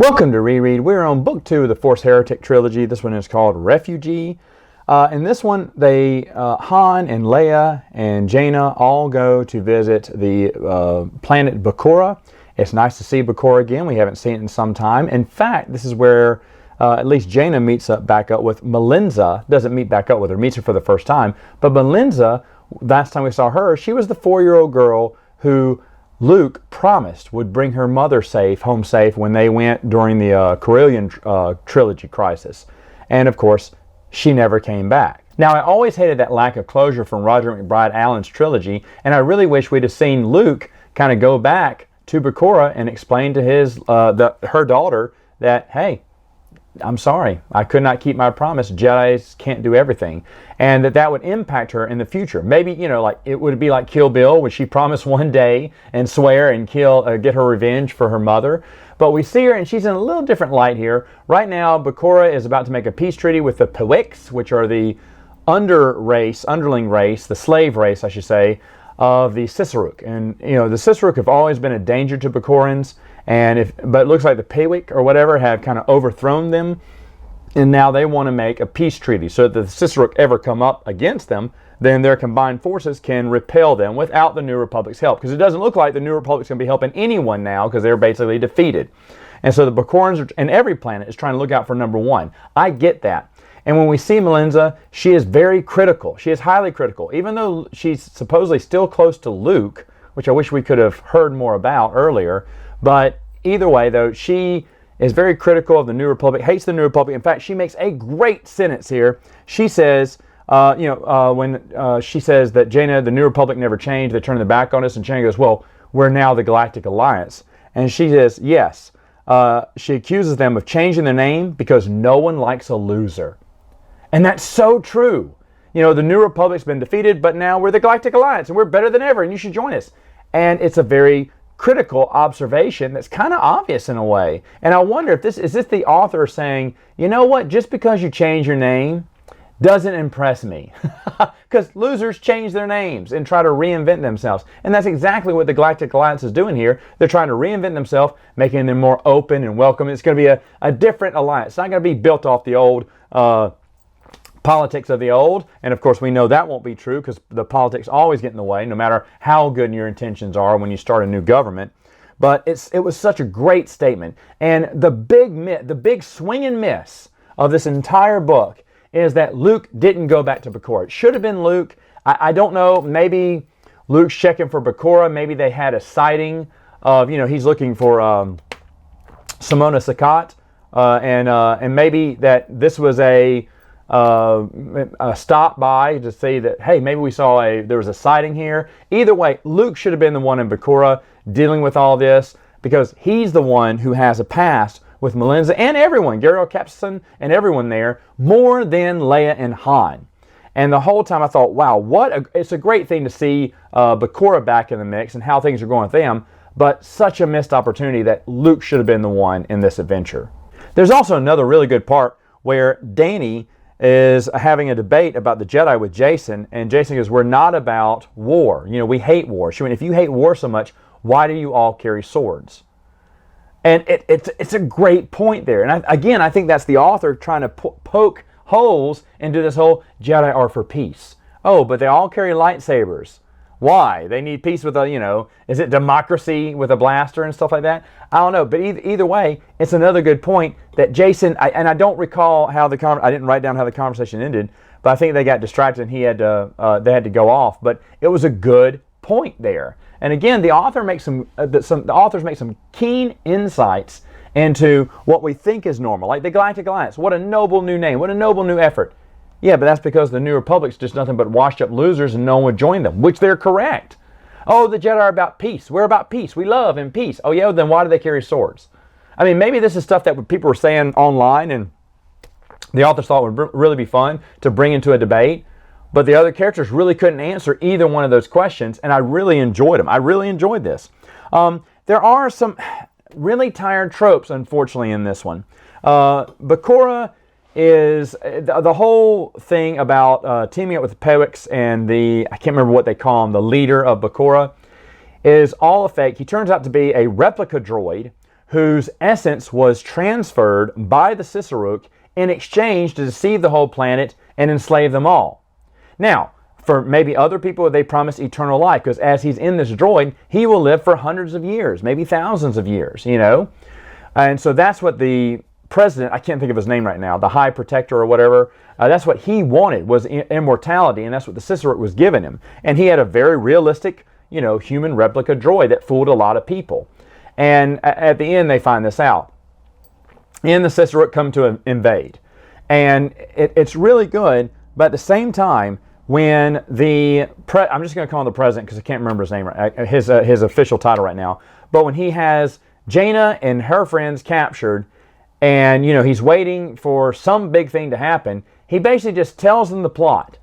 Welcome to Reread. We're on book 2 of the Force Heretic Trilogy. This one is called Refugee. In this one, Han and Leia and Jaina all go to visit the planet Bakura. It's nice to see Bakura again. We haven't seen it in some time. In fact, this is where at least Jaina meets back up with Melinza. Doesn't meet back up with her, meets her for the first time. But Melinza, last time we saw her, she was the 4-year-old girl who Luke promised would bring her mother home safe when they went during the Corellian Trilogy crisis. And of course, she never came back. Now, I always hated that lack of closure from Roger McBride Allen's trilogy, and I really wish we'd have seen Luke kind of go back to Bakura and explain to her daughter that, hey, I'm sorry, I could not keep my promise. Jedis can't do everything. And that would impact her in the future. Maybe, like it would be like Kill Bill, when she promised one day and swear and get her revenge for her mother. But we see her and she's in a little different light here. Right now, Bakura is about to make a peace treaty with the Pewiks, which are the underling race, the slave race, I should say, of the Sisaruk. And, the Sisaruk have always been a danger to Bakurans. But it looks like the Pewik or whatever have kind of overthrown them, and now they want to make a peace treaty so that if the Sisaruk ever come up against them, then their combined forces can repel them without the New Republic's help. Because it doesn't look like the New Republic's going to be helping anyone now because they're basically defeated. And so the Bakurans and every planet is trying to look out for number one. I get that. And when we see Melinza, she is very critical. She is highly critical. Even though she's supposedly still close to Luke, which I wish we could have heard more about earlier. But either way, though, she is very critical of the New Republic, hates the New Republic. In fact, she makes a great sentence here. She says, when she says that Jaina, the New Republic never changed, they turned their back on us, and Jaina goes, well, we're now the Galactic Alliance. And she says, yes. She accuses them of changing their name because no one likes a loser. And that's so true. The New Republic's been defeated, but now we're the Galactic Alliance, and we're better than ever, and you should join us. And it's a very critical observation that's kind of obvious in a way. And I wonder if is this the author saying, you know what, just because you change your name doesn't impress me. Because losers change their names and try to reinvent themselves. And that's exactly what the Galactic Alliance is doing here. They're trying to reinvent themselves, making them more open and welcome. It's going to be a different alliance. It's not going to be built off the old politics of the old, and of course we know that won't be true because the politics always get in the way, no matter how good your intentions are when you start a new government. But it was such a great statement, and the big swing and miss of this entire book is that Luke didn't go back to Bakura. It should have been Luke. I don't know. Maybe Luke's checking for Bakura. Maybe they had a sighting of he's looking for Simona Sakat, and maybe that this was a stop by to see that, hey, maybe we saw there was a sighting here. Either way, Luke should have been the one in Bakura dealing with all this because he's the one who has a past with Melinza and everyone, Gariel Capstan and everyone there, more than Leia and Han. And the whole time I thought, wow, it's a great thing to see Bakura back in the mix and how things are going with them, but such a missed opportunity that Luke should have been the one in this adventure. There's also another really good part where Dany is having a debate about the Jedi with Jason, and Jason goes, we're not about war. We hate war. She went, if you hate war so much, why do you all carry swords? And it's a great point there. And I think that's the author trying to poke holes into this whole Jedi are for peace. Oh, but they all carry lightsabers. Why? They need peace with is it democracy with a blaster and stuff like that? I don't know. But either way, it's another good point that Jason, I don't recall how I didn't write down how the conversation ended, but I think they got distracted and they had to go off. But it was a good point there. And again, the authors make some keen insights into what we think is normal, like the Galactic Alliance. What a noble new name. What a noble new effort. Yeah, but that's because the New Republic's just nothing but washed up losers and no one would join them, which they're correct. Oh, the Jedi are about peace. We're about peace. We love and peace. Oh, yeah, then why do they carry swords? I mean, maybe this is stuff that people were saying online and the authors thought would really be fun to bring into a debate, but the other characters really couldn't answer either one of those questions, and I really enjoyed them. I really enjoyed this. There are some really tired tropes, unfortunately, in this one. Bakura is the whole thing about teaming up with the Pewiks and I can't remember what they call him, the leader of Bakura, is all a fake. He turns out to be a replica droid whose essence was transferred by the Sisaruk in exchange to deceive the whole planet and enslave them all. Now, for maybe other people, they promise eternal life, because as he's in this droid, he will live for hundreds of years, maybe thousands of years, you know? And so that's what the president, I can't think of his name right now, the High Protector or whatever, that's what he wanted, was immortality, and that's what the Sisaruk was giving him. And he had a very realistic, you know, human replica droid that fooled a lot of people. And at the end, they find this out. And the Sisaruk come to invade. And it's really good, but at the same time, when I'm just going to call him the president because I can't remember his name, his official title right now, but when he has Jaina and her friends captured, and, you know, he's waiting for some big thing to happen, he basically just tells them the plot.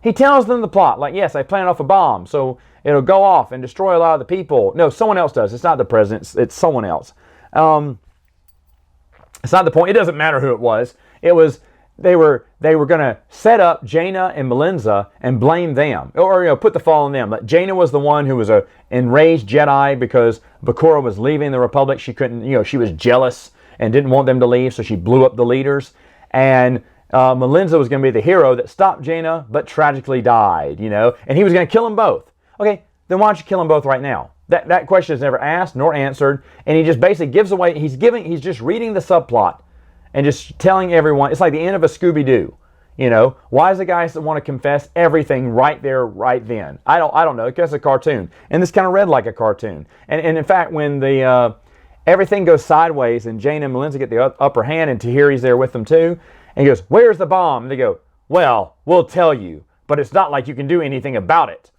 He tells them the plot, like, yes, I planted off a bomb, so it'll go off and destroy a lot of the people. No, someone else does. It's not the president. It's someone else. It's not the point. It doesn't matter who it was. It was they were going to set up Jaina and Melinza and blame them, or you know, put the fall on them. Like, Jaina was the one who was a enraged Jedi because Bakura was leaving the Republic. She couldn't, you know, she was jealous and didn't want them to leave, so she blew up the leaders. And Melinza was going to be the hero that stopped Jaina, but tragically died, you know, and he was going to kill them both. Okay, then why don't you kill them both right now? That question is never asked nor answered, and he just basically gives away, he's just reading the subplot and just telling everyone. It's like the end of a Scooby-Doo, you know. Why is the guy that want to confess everything right there, right then? I don't know, because it's a cartoon, and this kind of read like a cartoon. And in fact, when the everything goes sideways and Jane and Melinza get the upper hand and Tahiri's there with them too, and he goes, "Where's the bomb?" And they go, "Well, we'll tell you, but it's not like you can do anything about it."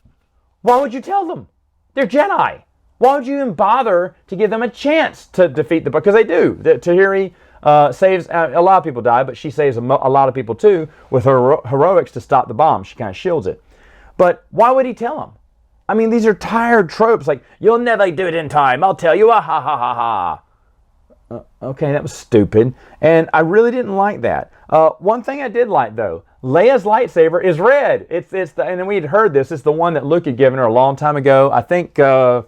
Why would you tell them? They're Jedi. Why would you even bother to give them a chance to defeat the... Because they do. Tahiri saves... a lot of people die, but she saves a lot of people too with her heroics to stop the bomb. She kind of shields it. But why would he tell them? I mean, these are tired tropes. Like, "You'll never do it in time. I'll tell you. Ah, ha, ha, ha, ha." Okay, that was stupid. And I really didn't like that. One thing I did like, though, Leia's lightsaber is red. It's and then we had heard this. It's the one that Luke had given her a long time ago. I think it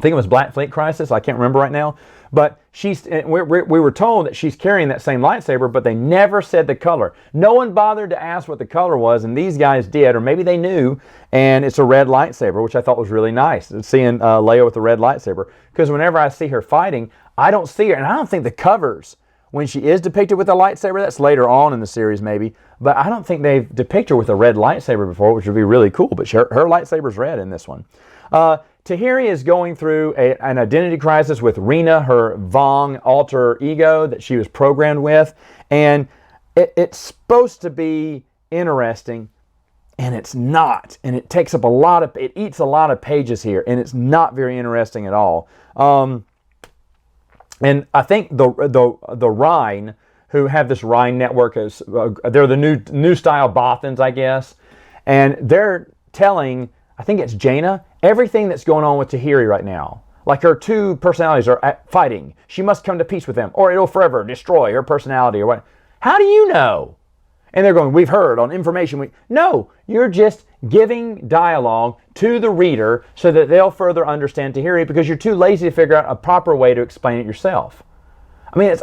was Black Fleet Crisis. I can't remember right now. But we were told that she's carrying that same lightsaber, but they never said the color. No one bothered to ask what the color was, and these guys did, or maybe they knew, and it's a red lightsaber, which I thought was really nice, seeing Leia with the red lightsaber. Because whenever I see her fighting, I don't see her, and I don't think the covers, when she is depicted with a lightsaber, that's later on in the series maybe, but I don't think they've depicted her with a red lightsaber before, which would be really cool, but her lightsaber's red in this one. Tahiri is going through an identity crisis with Rena, her Vong alter ego that she was programmed with, and it's supposed to be interesting, and it's not, and it takes up it eats a lot of pages here, and it's not very interesting at all. And I think the Rhine, who have this Rhine network, they're the new style Bothans, I guess, and they're telling, I think it's Jaina, everything that's going on with Tahiri right now. Like, her two personalities are fighting. She must come to peace with them, or it'll forever destroy her personality or what. How do you know? And they're going, "We've heard on information." No, you're just giving dialogue to the reader so that they'll further understand Tahiri, because you're too lazy to figure out a proper way to explain it yourself. I mean,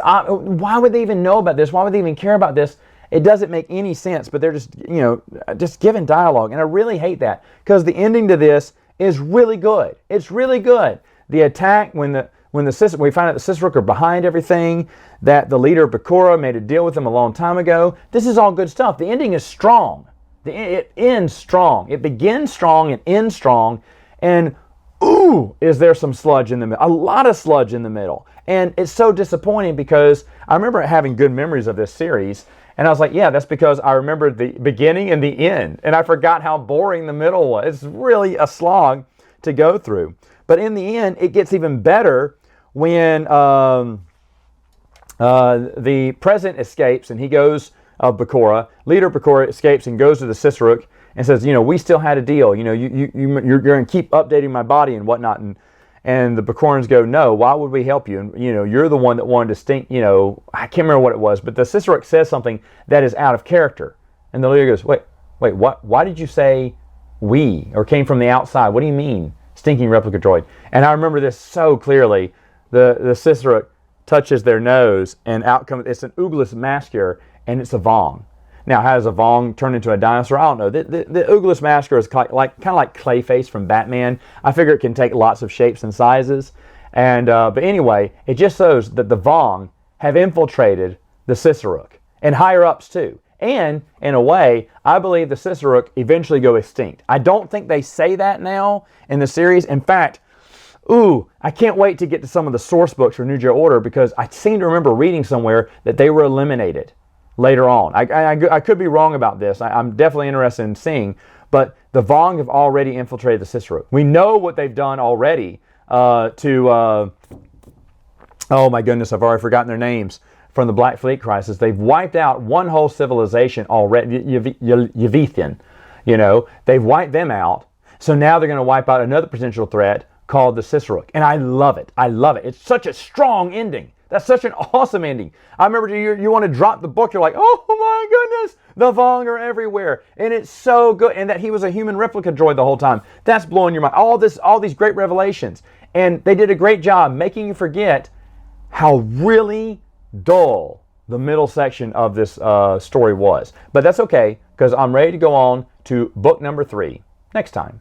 why would they even know about this? Why would they even care about this? It doesn't make any sense, but they're just, you know, just giving dialogue. And I really hate that, because the ending to this is really good. It's really good. The attack, when we find out the Sisaruk are behind everything, that the leader Bakura made a deal with them a long time ago. This is all good stuff. The ending is strong. It ends strong. It begins strong and ends strong. And ooh, is there some sludge in the middle? A lot of sludge in the middle. And it's so disappointing, because I remember having good memories of this series. And I was like, yeah, that's because I remember the beginning and the end. And I forgot how boring the middle was. It's really a slog to go through. But in the end, it gets even better when the president escapes, and he goes, Bakura, leader Bakura escapes and goes to the Sisaruk and says, "You know, we still had a deal. You know, you're going to keep updating my body and whatnot." And the Bakurans go, "No, why would we help you? And, you know, you're the one that wanted to stink." You know, I can't remember what it was, but the Sisaruk says something that is out of character. And the leader goes, wait, what? Why did you say we, or came from the outside? What do you mean, stinking replica droid? And I remember this so clearly. the Sisera touches their nose, and out comes, it's an Ooglis Masker, and it's a Vong. Now, how does a Vong turn into a dinosaur? I don't know. The Ooglis Masker is kind of like Clayface from Batman. I figure it can take lots of shapes and sizes. And but anyway, it just shows that the Vong have infiltrated the Sisera and higher ups too. And in a way, I believe the Sisera eventually go extinct. I don't think they say that now in the series. In fact, I can't wait to get to some of the source books for New Jedi Order, because I seem to remember reading somewhere that they were eliminated later on. I could be wrong about this. I'm definitely interested in seeing. But the Vong have already infiltrated the Sisera. We know what they've done already oh my goodness, I've already forgotten their names from the Black Fleet Crisis. They've wiped out one whole civilization already, Yavithian. You know, they've wiped them out. So now they're going to wipe out another potential threat called the Sisera. And I love it. I love it. It's such a strong ending. That's such an awesome ending. I remember you want to drop the book. You're like, oh my goodness, the Vong are everywhere. And it's so good. And that he was a human replica droid the whole time. That's blowing your mind. All these great revelations. And they did a great job making you forget how really dull the middle section of this story was. But that's okay, because I'm ready to go on to book number 3 next time.